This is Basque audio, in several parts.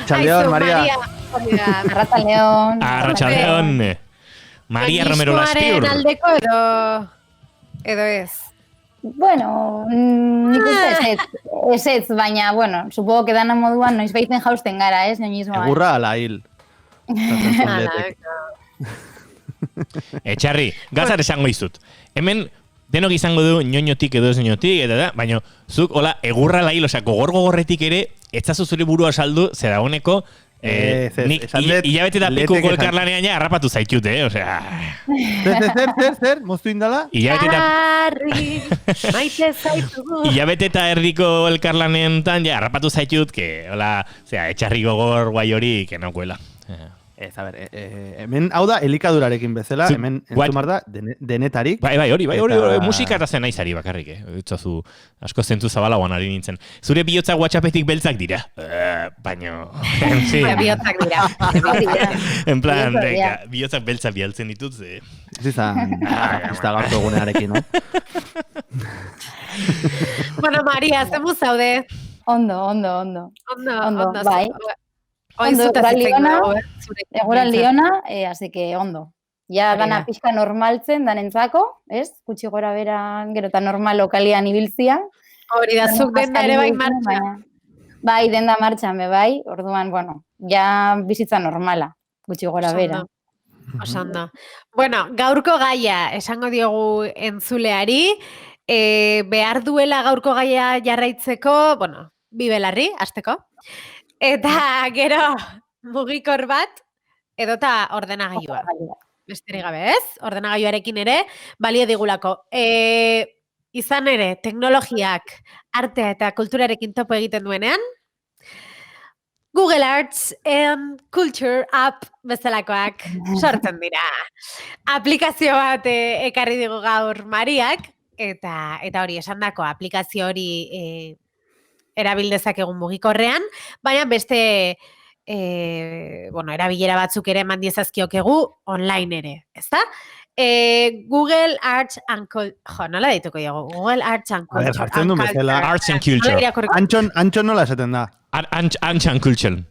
Arratsaldeon, Maria. Arratsaldeon. Arratsaldeon. Maria Romero Laspiur. Aldeko edo ez. Bueno, nik uste ez, baina, bueno, supongo que dana moduan noiz baiten jausten gara, ez, noñismoan. Egurra ala hil. Etxarri, gazar esango izut. Hemen denok izango du ñoñotik edo ez ñoñotik, eta da, baina zuk, hola, egurra la hil, osea, gogor-gogorretik ere, etzazu zure burua saldu, zera honeko, nik hilabete da pikuko elkarlanean ja harrapatu zaitut, osea... Zer, moztu indala? Hilabete eta erdiko elkarlanean ja harrapatu zaitut, que, hola, zera, etxarri gogor guai hori, que nokuela. Ez, a ber, hemen hau da elikadurarekin bezala, hemen entzumar da denetarik. Bai, hori, musika eta zen aizari bakarrik, Utsazu, asko zentu zabala guanari nintzen. Zure bihotzak WhatsAppetik beltzak dira. Baina, bihotzak dira. En plan, bihotzak beltzak bialtzen ditut, ze... Ez izan, ez da gaurko egunearekin, no? Bueno, Maria, zemuz zaude? Ondo, bai. Ondo, egoran liona, así que ondo. Ja, dana pixka normaltzen, danentzako, ez? Gutxi gora bera, gero eta normal lokalian ibiltzia. Hori da, zuk denda ere bai martxan. Bai, denda martxan, bai, orduan, bueno, ja bizitza normala, gutxi gora bera. Osando. Bueno, gaurko gaia, esango diogu entzuleari, behar duela gaurko gaia jarraitzeko, bueno, bibelarri, hasteko. Eta gero mugikor bat edota ordenagailua. Besterik gabe, ez? Ordenagailuarekin ere balio digulako. Izan ere, teknologiak, artea eta kulturarekin topo egiten duenean, Google Arts and Culture App bezalakoak sortzen dira. Aplikazio bat ekarri digu gaur Mariak, eta hori esandako aplikazio hori erabil dezakegun mugikorrean, baina beste erabilera batzuk ere eman diezazkiokegu online ere, ezta? Google Arts and Culture. Nola dituko dugu? Google Arts and Culture. A ver, jartzen du bezala. Arts and Culture. Antxon nola esaten da? Arts and Culture.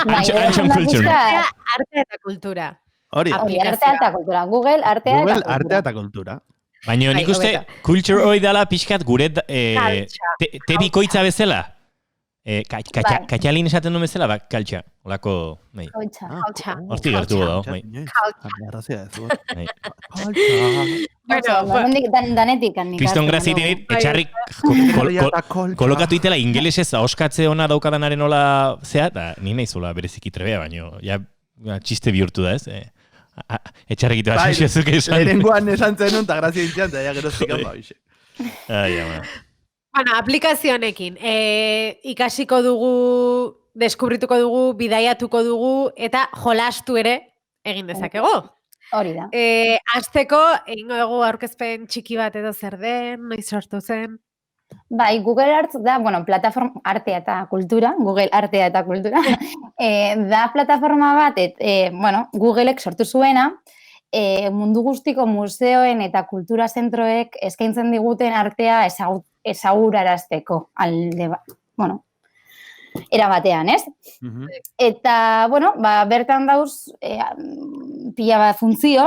Arts and Culture. Arte eta kultura. Hori. Artea eta kultura. Google Artea eta kultura. Baina nik uste, culture hoi dala pixkat gure te bikoitza bezala. Katxalin esaten du bezala, bak, kaltxa. Olako, nahi. Kaltxa. Horti gertu dago. Danetik. Kriston grazit dit, etxarrik kolokatu itela ingelesez ahoskatze ona daukadanaren hola zea, eta ni nahi zola bereziki trebea, baina txiste bihurtu da ez, etxarrik ito bat zuzuk esan. Lehenengoan esan zenun, eta grazia ditzean, eta geroztik hau bixe. Bueno, aplikazionekin, ikasiko dugu, deskubrituko dugu, bidaiatuko dugu, eta jolastu ere egin dezakegu. Hori da. Azteko, egingo dugu aurkezpen txiki bat edo zer den, noiz sortu zen. Bai, Google Arts da, plataforma artea eta kultura, Google Artea eta kultura, da plataforma bat, Googleek sortu zuena, mundu guztiko museoen eta kultura zentroek eskaintzen diguten artea ezagurarazteko era batean, ez? Eta, bertan dauz pila bat funtzio,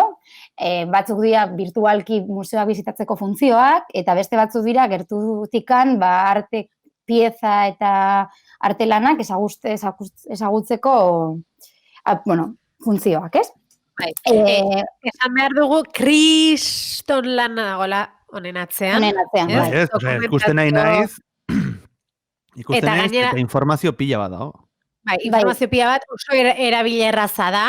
batzuk dira virtualki museoak bizitatzeko funtzioak, eta beste batzuk dira gertutikan arte pieza eta arte lanak ezagutzeko funtzioak, ez? Esan behar dugu kriston lan dagoela honen atzean. Ez, ikusten nahi naiz, eta informazio pila bat dago. Informazio pila bat oso erabilerraza da,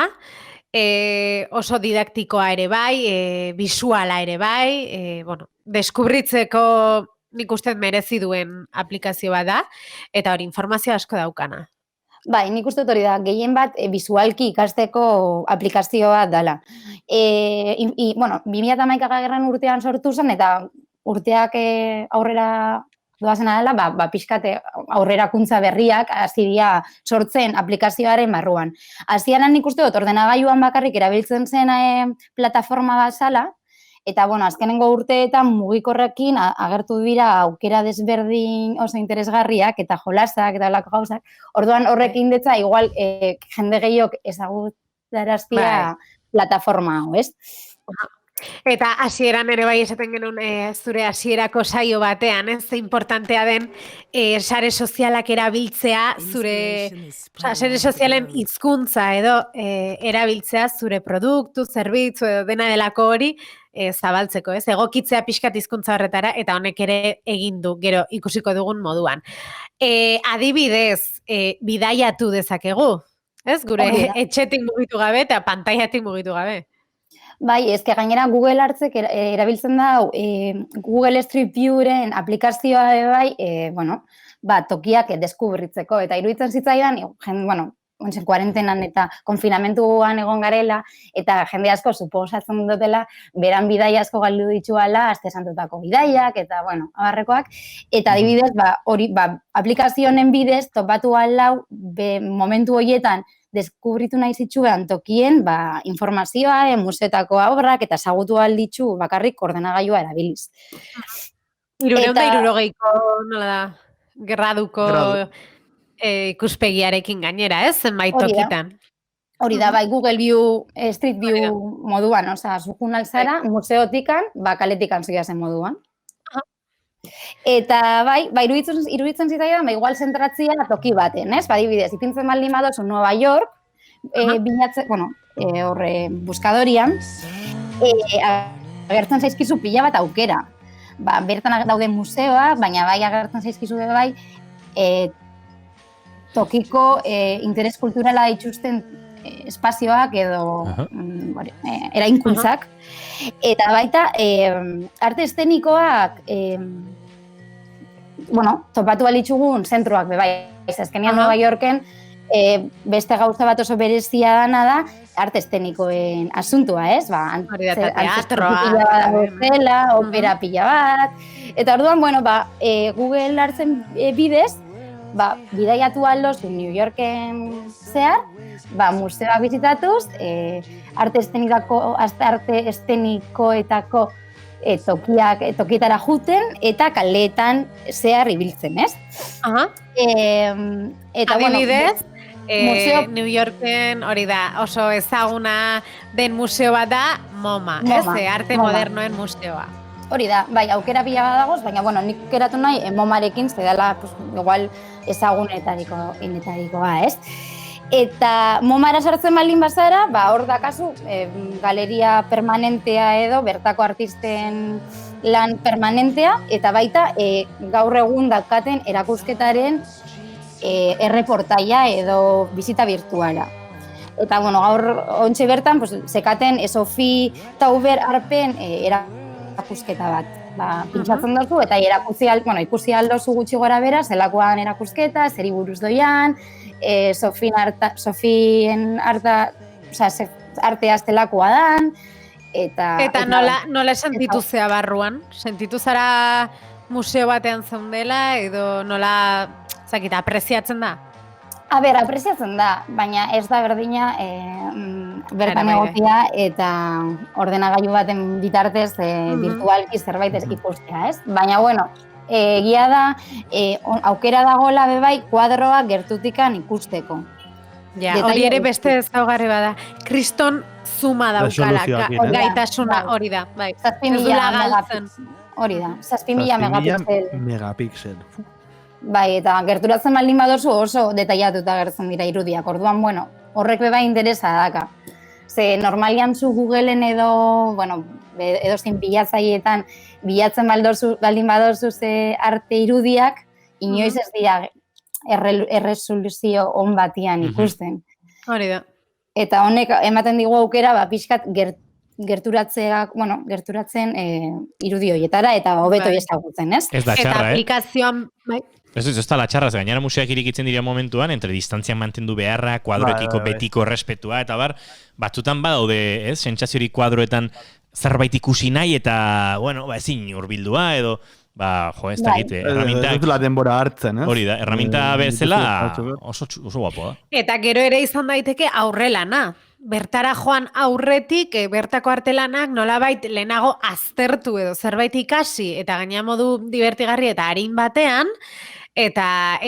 oso didaktikoa ere bai, visuala ere bai, deskubritzeko nik uste merezi duen aplikazio bat da, eta hori informazio asko daukana. Bai, nik uste hori da, gehien bat visualki ikasteko aplikazioa dela. 2011 urtean sortu zen, eta urteak aurrera doazena dela, pixkate aurrerakuntza berriak hasi dira sortzen aplikazioaren barruan. Hasieran nik uste dut ordenagailuan bakarrik erabiltzen zen plataforma bat zala, Eta, bueno, azkenengo urteetan mugikorrekin agertu dira aukera desberdin oso interesgarriak eta jolasak eta olako gauzak. Orduan horrekin detza, igual jende gehiok ezagutaraztia plataforma hau, ez? Eta hasieran ere bai esaten genuen zure hasierako saio batean, ze importantea den sare sozialak erabiltzea zure, sare sozialen hizkuntza edo erabiltzea zure produktu, zerbitzu edo dena delako hori zabaltzeko, ez? Egokitzea pixkat hizkuntza horretara eta honek ere egin du, gero ikusiko dugun moduan. Adibidez, bidaiatu dezakegu, ez? Gure etxetik mugitu gabe eta pantailatik mugitu gabe. Bai, ezke gainera Google Artsek erabiltzen da Google Street Viewren aplikazioa bai, tokiak deskubritzeko. Eta iruditzen zitzaidan, kuarentenan eta konfinamentuan egon garela, eta jende asko suposatzen dutela, beran bidai asko galdu dituala, aste santutako bidaiak, eta, abarrekoak. Eta adibidez, aplikazio honen bidez, topatu alau, momentu horietan, deskubritu nahi zitsuean tokien informazioa, museetako obrak eta ezagutu alditzu bakarrik ordenagailua erabiliz. 360 nola da, graduko ikuspegiarekin gainera, ez? Zenbait tokitan. Hori da, bai, Google View, Street View moduan, zukun alzara, museotikan, kaletikan ziazen moduan. Eta bai, iruditzen zitzaidan, igual zentratzia toki baten, ez? Adibidez, ipintzen baldin badozu Nueva York, bilatzen, horre, buskadorian, agertzen zaizkizu pila bat aukera. Bertan daude museoa, baina bai agertzen zaizkizu bai, tokiko interes kulturala dituzten espazioak edo erainkuntzak. Eta baita, arte eszenikoak, topatu balitzugun zentroak, bai, azkenean Nueva Yorken, beste gauza bat oso berezia dana da, arte eszenikoen asuntua, ez? Teatroa, opera pila bat, eta orduan, Google Artsen bidez, bidaiatu aldozu New Yorken zehar, museoak bizitatuz, arte eszenikoetako tokietara juten eta kaleetan zehar ibiltzen, ez? Adibidez, New Yorken hori da, oso ezaguna den museo bat da MoMA, ez? Arte modernoen museoa. Hori da, bai, aukera pila bat dagoz, baina, nik keratu nahi MoMarekin, zedala, igual, ezagunetarikoa, ez? Eta MoMara sartzen baldin bazara, hor dakazu, galeria permanentea edo, bertako artisten lan permanentea, eta baita, gaur egun daukaten erakusketaren erreportaia edo bizita virtuala. Eta, gaur ontsi bertan, zekaten Sophie Tauber Arpen erakusketa bat. Pintxatzen duzu, eta ikusi aldozu gutxi gora bera, zelakoan erakusketa, zeri buruz doian, Sofien artea zelakoa dan, eta nola sentitu zea barruan? Sentitu zara museo batean zaundela, edo nola, apreziatzen da? Apreziatzen da, baina ez da berdina bertan egotia eta ordenagailu baten bitartez virtualki zerbait ikustea, ez? Baina, egia da, aukera dagoela bebai kuadroa gertutikan ikusteko. Hori ere beste ezaugarri bada. Kriston zuma daukala, gaitasuna hori da. 7.000 megapixel. Bai, eta gerturatzen baldin badozu oso detaiatuta gertzen dira irudiak. Orduan, horrek bebai interesa daka. Ze normalian zu Googleen edo, edozein bilatzaileetan bilatzen baldin badozu ze arte irudiak, inoiz ez dira erresoluzio on batian ikusten. Hori da. Eta honek ematen digu aukera, pixkat gerturatzen irudi horietara eta hobeto ezagutzen, ez? Ez da txarra, eta aplikazioan, Ez da la txarra, gainera museak irikitzen dira momentuan, entre distantzian mantendu beharra, kuadroekiko betiko respetua, eta batzutan badaude, ez? Sentsaziorik kuadroetan zerbait ikusi nahi, eta, ezin urbildua, edo, ez da egite, herramientak... Ez la denbora hartzen, ez? Hori da, herramienta bezala oso guapo da. Eta gero ere izan daiteke aurrelana. bertara joan aurretik, bertako artelanak nolabait lehenago aztertu edo zerbait ikasi, eta gaina modu divertigarri eta arin batean, eta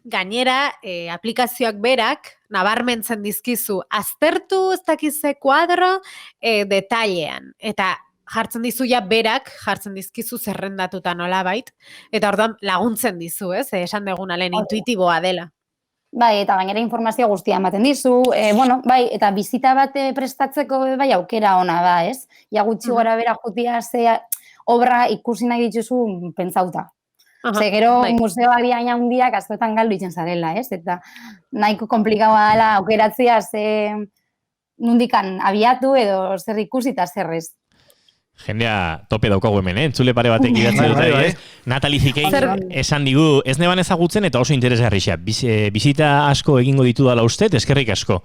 gainera aplikazioak berak nabarmentzen dizkizu aztertu ez dakize kuadro detailean, eta jartzen dizu berak, jartzen dizkizu zerrendatuta nolabait, eta orduan laguntzen dizu, ez? Esan deguna lehen intuitiboa dela. Bai, eta gainera informazio guztia ematen dizu, bai, eta bizita bat prestatzeko bai aukera ona da, ez? Ja gutxi gora bera jutia ze obra ikusi nahi dituzu pentsauta. Ze gero museoari haina hundiak askotan galdu itzen zarela, ez? Eta nahiko komplikaua dela aukeratzea ze nundikan abiatu edo zer ikusi eta zer ez. Jendea tope daukagu hemen, entzule pare batek idatzi dute, ez? Natalie Zikein esan digu, ez neban ezagutzen eta oso interesgarria. Bizita asko egingo ditu dala ustez, eskerrik asko.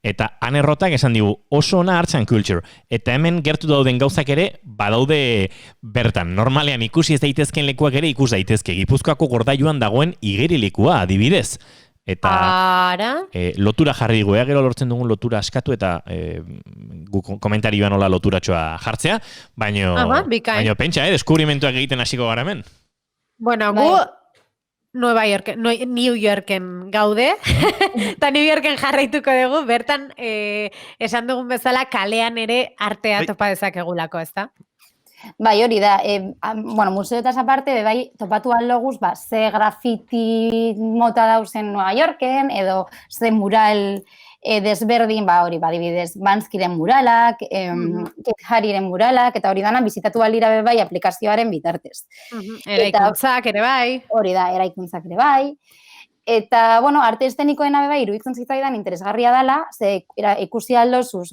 Eta anerrotak esan digu, oso ona arts and culture. Eta hemen gertu dauden gauzak ere, badaude bertan. Normalean ikusi ez daitezken lekuak ere ikus daitezke. Gipuzkoako Gordailuan dagoen igerilekua, adibidez. Eta lotura jarri dugu, gero lortzen dugun lotura askatu eta komentarioan hola loturatxoa jartzea, baino pentsa, deskubrimentuak egiten hasiko gara hemen. Bueno, gu New Yorken gaude, eta New Yorken jarraituko dugu, bertan esan dugun bezala kalean ere artea topa dezakegulako, ez da? Bai, hori da, museoetaz aparte, bai, topatu aloguz, ze grafiti mota dauzen Nueva Yorken, edo ze mural desberdin, hori, adibidez, Banskiren muralak, Kate Harryren muralak, eta hori dana, bizitatu aldira bai aplikazioaren bitartez. Eraikuntzak ere bai. Hori da, eraikuntzak ere bai. Eta, arte estenikoena bai, iruditzen zitzaidan interesgarria dela, ze ikusi aldozuz,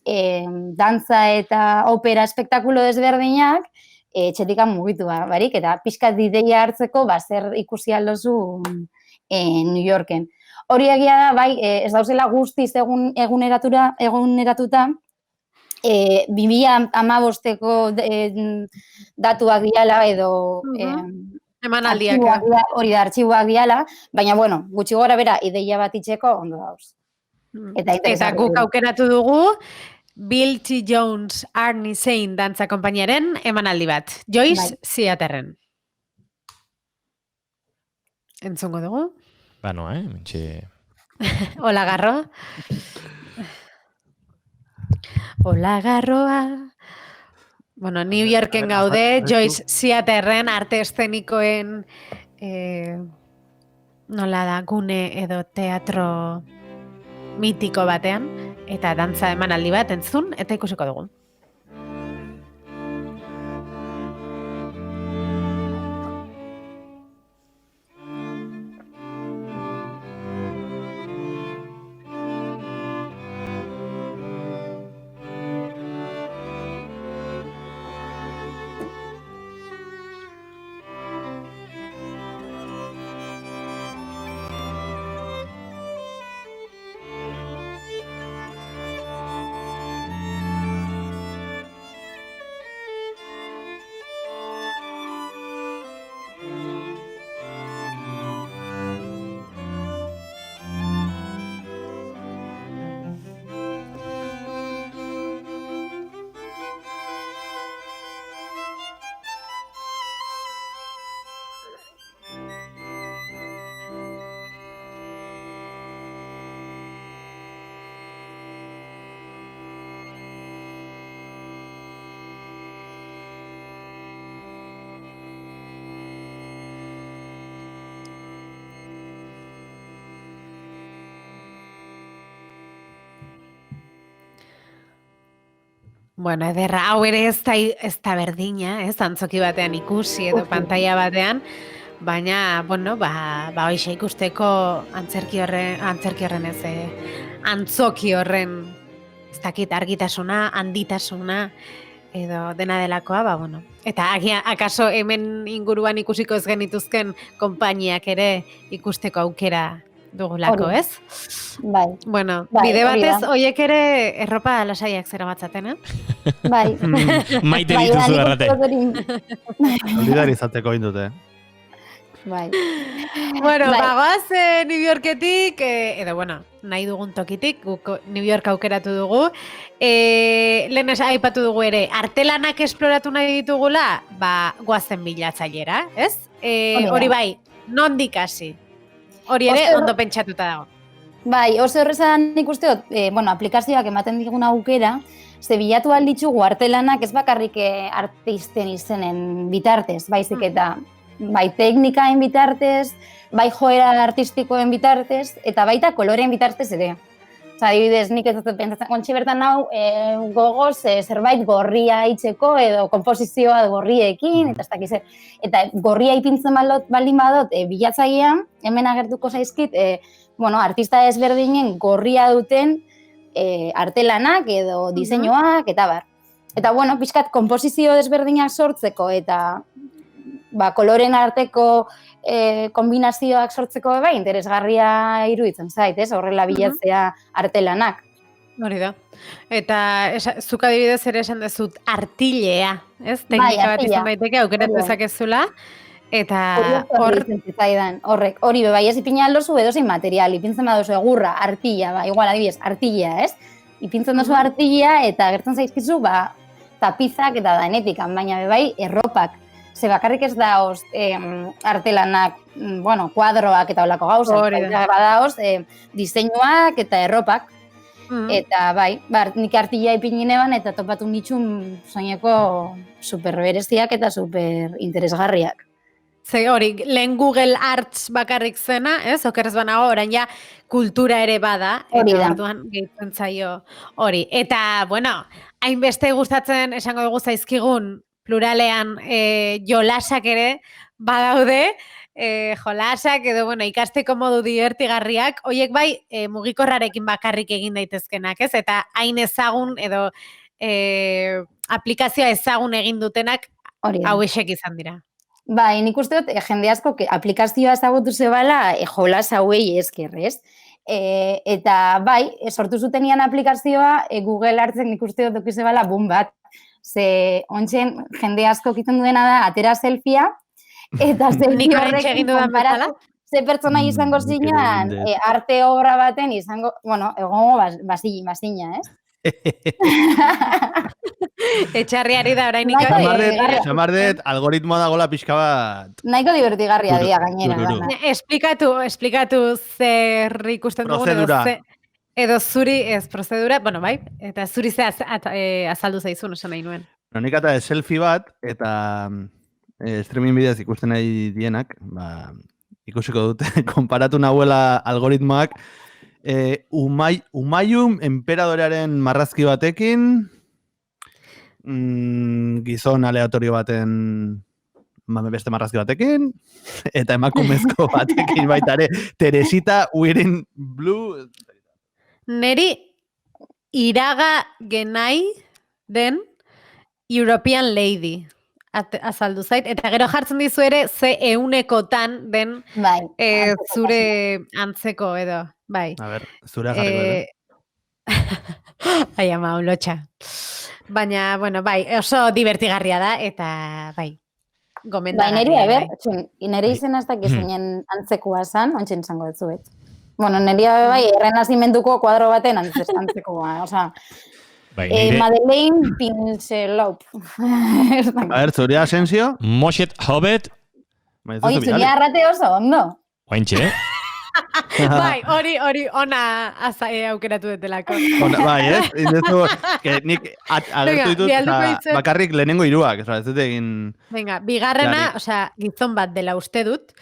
dantza eta opera espektakulo desberdinak etxetikan mugitu barik, eta pixkat ideia hartzeko zer ikusi aldozu New Yorken. Hori egia da, bai, ez dauzela guztiz eguneratuta 2015ko datuak diala edo emanaldiak. Hori da, artxiboak diala, baina, gutxi gora bera ideia bat itxeko ondo dauz. Eta guk aukeratu dugu Bill T. Jones Arnie Zane dantza konpainiaren emanaldi bat. Joyce Theaterren. Entzungo dugu? Mentxe. Hola, Garro. Hola, Garroa. New Yorken gaude, Joyce Theaterren arte eszenikoen nola da, gune edo teatro mitiko batean, eta dantza emanaldi bat entzun, eta ikusiko dugu. Ederra, hau ere ez da berdina, antzoki batean ikusi edo pantalla batean, baina, hoxe ikusteko antzoki horren, ez dakit argitasuna, handitasuna, edo dena delakoa, Eta akaso hemen inguruan ikusiko ez genituzken konpainiak ere ikusteko aukera dugulako, ez? Bai. Bide batez, oiek ere erropa lasaiak zera batzaten, Bai. Maite dituzu errate. Olidari izateko indute. Bai. Bueno, Bai. bagoaz New Yorketik, edo, bueno, nahi dugun tokitik, guk New York aukeratu dugu. Lehen aipatu dugu ere, artelanak esploratu nahi ditugula, goazen bilatzailera, ez? Hori bai, nondik hasi? Hori ere, ondo pentsatuta dago. Bai, oso horrezan nik usteot, aplikazioak ematen digun aukera, ze bilatu alditzugu artelanak ez bakarrik artisten izenen bitartez, baizik eta bai teknikaen bitartez, bai joera artistikoen bitartez, eta baita koloreen bitartez ere. Osa, adibidez, nik ez dut pentsatzen, ontsi bertan hau gogoz zerbait gorria itzeko edo komposizioa gorriekin, eta ez dakiz. Eta gorria ipintzen baldin badot bilatzailean, hemen agertuko zaizkit, artista ezberdinen gorria duten artelanak edo diseinuak, eta bar. Eta, pixkat komposizio desberdinak sortzeko eta koloren arteko kombinazioak sortzeko interesgarria iruditzen zait, ez? Horrela bilatzea artelanak. Hori da. Eta zuk adibidez ere esan dezut artilea, ez? Teknika bat izan daiteke aukeratu dezakezula. Eta hori bai ez ipina aldozu edozein material, ipintzen badozu egurra, artilla, igual adibidez, artilla, ez? Ipintzen dozu artilla eta gertzen zaizkizu, tapizak eta danetikan, baina bai erropak. Ze bakarrik ez daoz artelanak, kuadroak eta olako gauzak, badaoz diseinuak eta erropak. Eta bai, nik artilla ipinineban eta topatu nitxun soineko superbereziak eta superinteresgarriak. Ze hori, lehen Google Arts bakarrik zena, ez? Okerrez banago, orain ja kultura ere bada. Hori da. Orduan gehitzen zaio hori. Eta, hainbeste gustatzen esango dugu zaizkigun pluralean jolasak ere badaude, jolasak edo, ikasteko modu divertigarriak, hoiek bai mugikorrarekin bakarrik egin daitezkenak, ez? Eta hain ezagun edo aplikazioa ezagun egin dutenak hauexek izan dira. Bai, nik uste dut, jende asko aplikazioa ezagutu zebala jolas hauei esker, ez? Eta bai, sortu zutenian aplikazioa Google Artsen nik uste dut okizebala boom bat. Ze ontzen jende asko egiten duena da atera selfia, eta selfie horrekin konparatu ze pertsona izango zinean arte obra baten izango, egongo bazina, ez? Etxarriari da orain Xamardet, algoritmoa dagoela pixka bat. Nahiko divertigarria dia gainera. Esplikatu zer ikusten dugun. Prozedura. Edo zuri ez prozedura, bai, eta zuri ze azaldu zaizun, esan nahi nuen. Nik eta selfie bat, eta streaming bidez ikusten nahi dienak, ikusiko dute, konparatu nahuela algoritmoak, Umayum enperadorearen marrazki batekin, gizon aleatorio baten beste marrazki batekin, eta emakumezko batekin baita ere, Teresita wearing blue. Neri iraga genai den European Lady azaldu zait, eta gero jartzen dizu ere ze eunekotan den zure antzeko edo, bai. A ber, zure jarriko edo. Ai ama, lotxa. Baina, bai, oso divertigarria da, eta bai, gomendagarria. Bai, nire izena ez dakizinen antzekoa zan, ontsen zango dutzuet. Nire bai, errenazimentuko kuadro baten antzekoa, oza... Madeleine Pincelop. A ver, zuria Asensio? Moshet Hobbit. Oi, zuria arrate oso, ondo? Ointxe, Bai, hori ona aukeratu detelako. Bai, ez? Indezu, nik agertu ditut, bakarrik lehenengo hiruak, ez dut egin... Venga, bigarrena, gizon bat dela uste dut.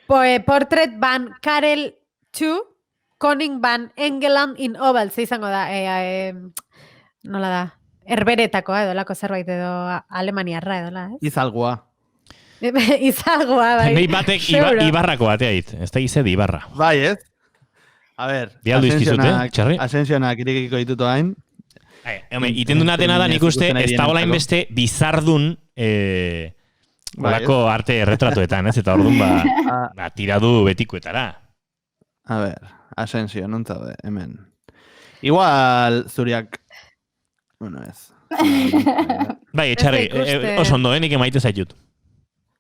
Portrait van Karel 2, Koning van Engeland in Oval, ze izango da, nola da, herberetakoa edo lako zerbait edo alemaniarra edo la, ez? Izalgoa. Izalgoa, bai. Nei batek Ibarrako batea dit, ez da ized Ibarra. Bai, ez? A ber, Asensionak irikiko ditutu hain. Iten duna dena da nik uste, ez da olain beste bizardun olako arte erretratuetan, ez? Eta orduan tiradu betikoetara. A ber, Asensio, nontzaude, hemen. Igual zuriak... Bueno, ez. Bai, etxarri, oso ondo, nik emaite zaitut.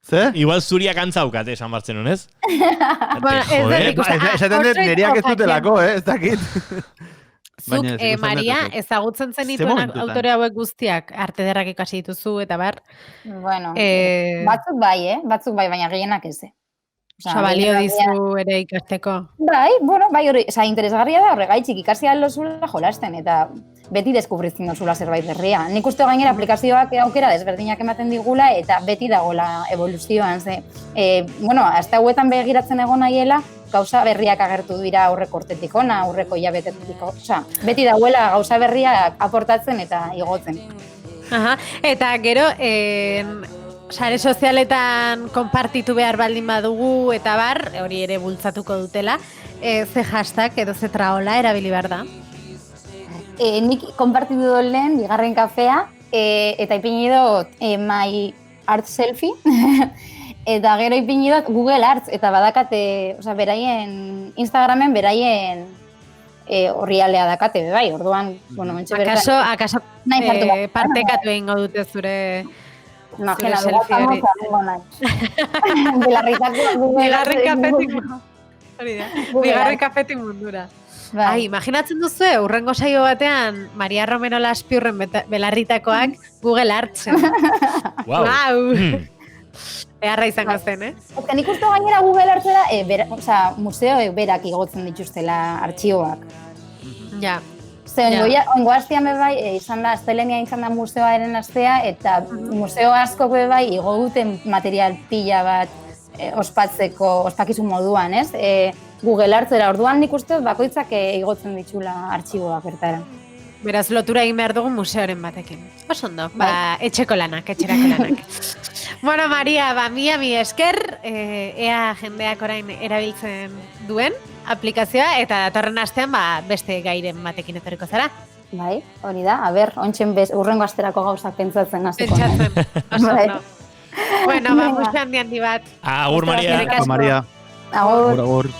Ze? Igual zuriak antzaukate esan bartzen honez. Bueno, ez dut ikusten. Esaten dut neriak ez dutelako, ez dakit. Zuk, Maria, ezagutzen zen dituen momentutan? autore hauek guztiak arte ederrak ikasi dituzu, eta bar. Bueno, Eh, batzuk bai, batzuk bai, baina gehienak ez. Balio dizu ere ikasteko. Bai, bueno, bai hori, interesgarria da horregaitzik ikasi aldozula jolasten, eta beti deskubritzen dozula zerbait berria. Nik uste gainera aplikazioak aukera desberdinak ematen digula, eta beti dagoela evoluzioan, ze. Bueno, azte hauetan begiratzen egon nahiela, gauza berriak agertu dira aurreko urtetik ona, aurreko hilabetetik, osea, beti dagoela gauza berriak aportatzen eta igotzen. Aha, eta gero, sare sozialetan konpartitu behar baldin badugu, eta bar, hori ere bultzatuko dutela, ze hashtag edo ze traola erabili behar da? Nik konpartitu dut lehen, bigarren kafea, eta ipini dut my art selfie, eta gero ipini dut Google Arts, eta badakate, osea, beraien, Instagramen beraien horrialea dakate, bai, orduan, bueno, mentxe bertan. Akaso Nahi sartu bat. partekatu egingo dute zure... Imagina, zure dugu selfie hori. famosa dugu nahi. Belarritako Google Arts. Bigarren kafetik hori da. Bigarren kafetik mundura. Bai. Ai, imaginatzen duzu, urrengo saio batean, Maria Romero Laspiurren belarritakoak Google Artsen. Wow. Wow. Beharra izango zen, Eta nik uste gainera Google Artsera, museoek berak igotzen dituztela artxiboak. Ja. Ze ongo astean bai, izan da, astelenia izan da museoaren astea, eta museo asko bai, igo duten material pila bat ospakizun moduan, ez? Google Artsera, orduan nik uste bakoitzak igotzen ditula artxiboak bertara. Beraz, lotura egin behar dugu museoren batekin. Oso ondo, etxerako lanak. Bueno, Maria, mi esker, ea jendeak orain erabiltzen duen aplikazioa, eta datorren astean beste gairen batekin etorriko zara. Bai, hori da, ontsen urrengo asterako gauzak pentsatzen hasiko. Pentsatzen, oso ondo. Bueno, musu handi bat. Agur, Maria. Maria. Agur. Agur.